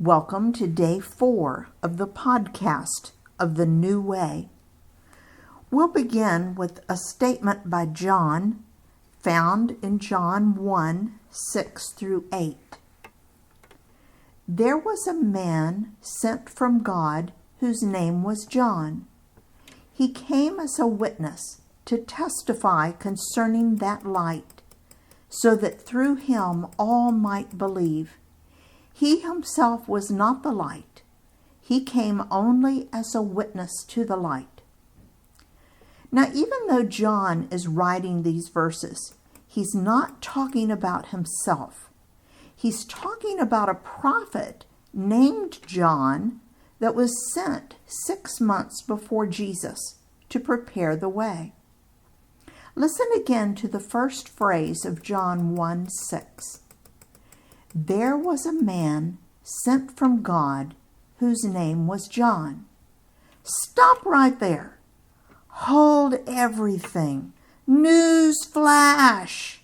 Welcome to day 4 of the podcast of The New Way. We'll begin with a statement by John found in John 1:6-8. There was a man sent from God whose name was John. He came as a witness to testify concerning that light, so that through him all might believe. He himself was not the light. He came only as a witness to the light. Now, even though John is writing these verses, he's not talking about himself. He's talking about a prophet named John that was sent 6 months before Jesus to prepare the way. Listen again to the first phrase of John 1:6. There was a man sent from God whose name was John. Stop right there. Hold everything. News flash.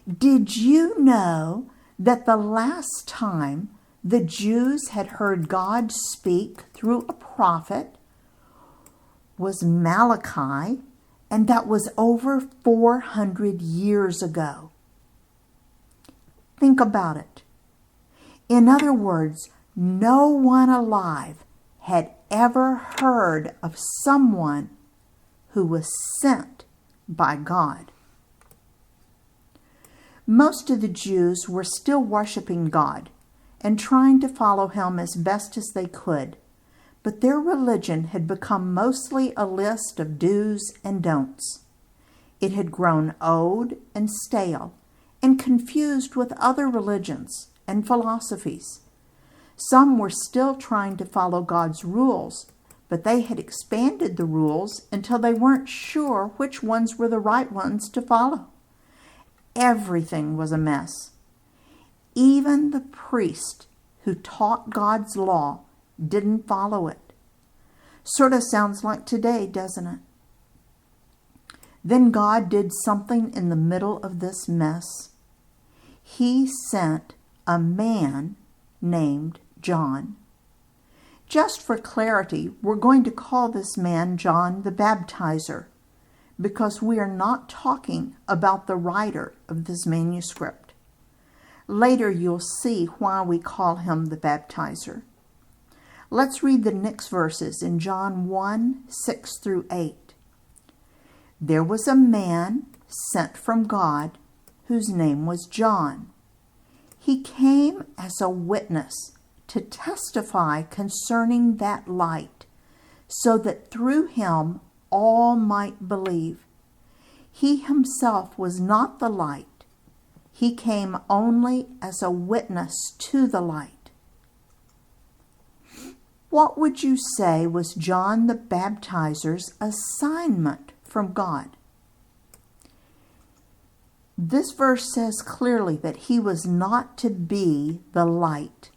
Did you know that the last time the Jews had heard God speak through a prophet was Malachi, and that was over 400 years ago? Think about it. In other words, no one alive had ever heard of someone who was sent by God. Most of the Jews were still worshiping God and trying to follow him as best as they could, but their religion had become mostly a list of do's and don'ts. It had grown old and stale and confused with other religions and philosophies. Some were still trying to follow God's rules, but they had expanded the rules until they weren't sure which ones were the right ones to follow. Everything was a mess. Even the priest who taught God's law didn't follow it. Sort of sounds like today, doesn't it? Then God did something in the middle of this mess. He sent a man named John. Just for clarity, we're going to call this man John the Baptizer, because we are not talking about the writer of this manuscript. Later you'll see why we call him the Baptizer. Let's read the next verses in John 1:6-8. There was a man sent from God whose name was John. He came as a witness to testify concerning that light, so that through him all might believe. He himself was not the light. He came only as a witness to the light. What would you say was John the Baptizer's assignment from God? This verse says clearly that he was not to be the light.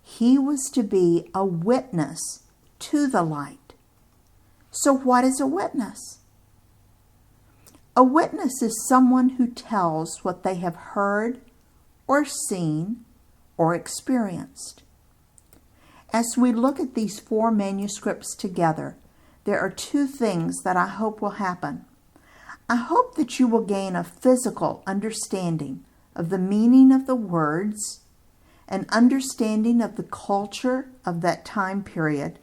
He was to be a witness to the light. So what is a witness? A witness is someone who tells what they have heard or seen or experienced. As we look at these 4 manuscripts together, there are 2 things that I hope will happen. I hope that you will gain a physical understanding of the meaning of the words, an understanding of the culture of that time period,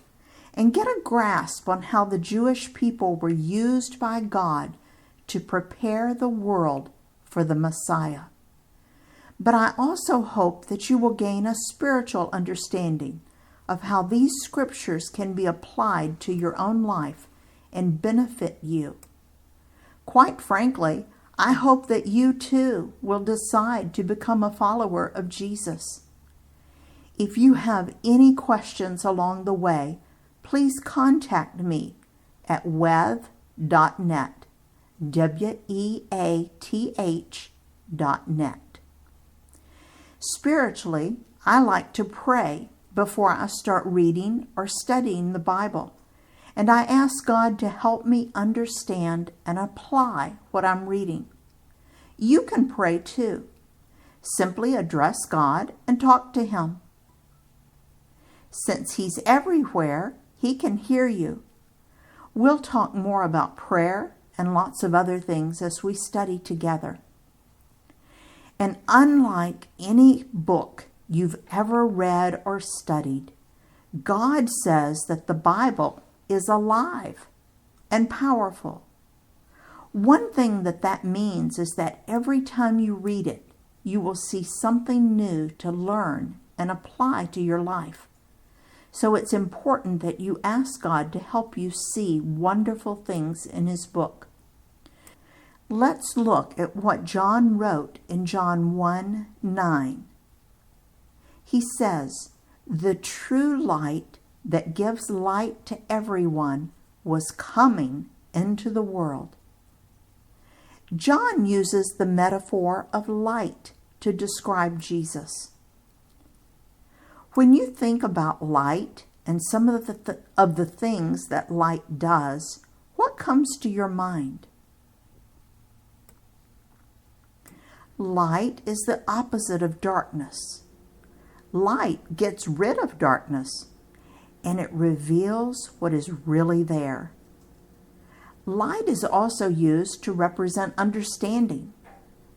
and get a grasp on how the Jewish people were used by God to prepare the world for the Messiah. But I also hope that you will gain a spiritual understanding of how these scriptures can be applied to your own life and benefit you. Quite frankly, I hope that you too will decide to become a follower of Jesus. If you have any questions along the way, please contact me at weath.net, weath.net. Spiritually, I like to pray before I start reading or studying the Bible, and I ask God to help me understand and apply what I'm reading. You can pray too. Simply address God and talk to Him. Since He's everywhere, He can hear you. We'll talk more about prayer and lots of other things as we study together. And unlike any book you've ever read or studied, God says that the Bible is alive and powerful. One thing that means is that every time you read it, you will see something new to learn and apply to your life. So it's important that you ask God to help you see wonderful things in His book. Let's look at what John wrote in John 1:9. He says, "The true light that gives light to everyone was coming into the world." John uses the metaphor of light to describe Jesus. When you think about light and some of the things that light does, what comes to your mind? Light is the opposite of darkness. Light gets rid of darkness, and it reveals what is really there. Light is also used to represent understanding.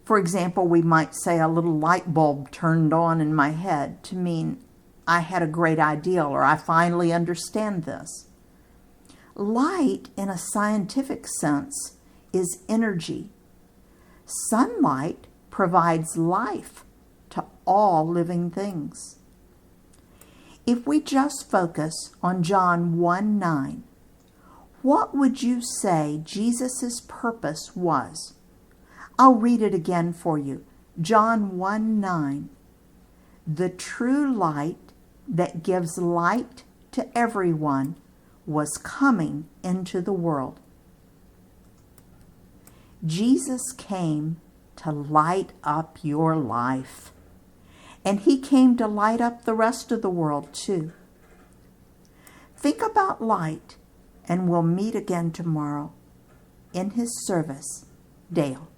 For example, we might say a little light bulb turned on in my head to mean I had a great idea or I finally understand this. Light, in a scientific sense, is energy. Sunlight provides life to all living things. If we just focus on John 1:9, what would you say Jesus' purpose was? I'll read it again for you. John 1:9. The true light that gives light to everyone was coming into the world. Jesus came to light up your life. And He came to light up the rest of the world too. Think about light, and we'll meet again tomorrow. In His service, Dale.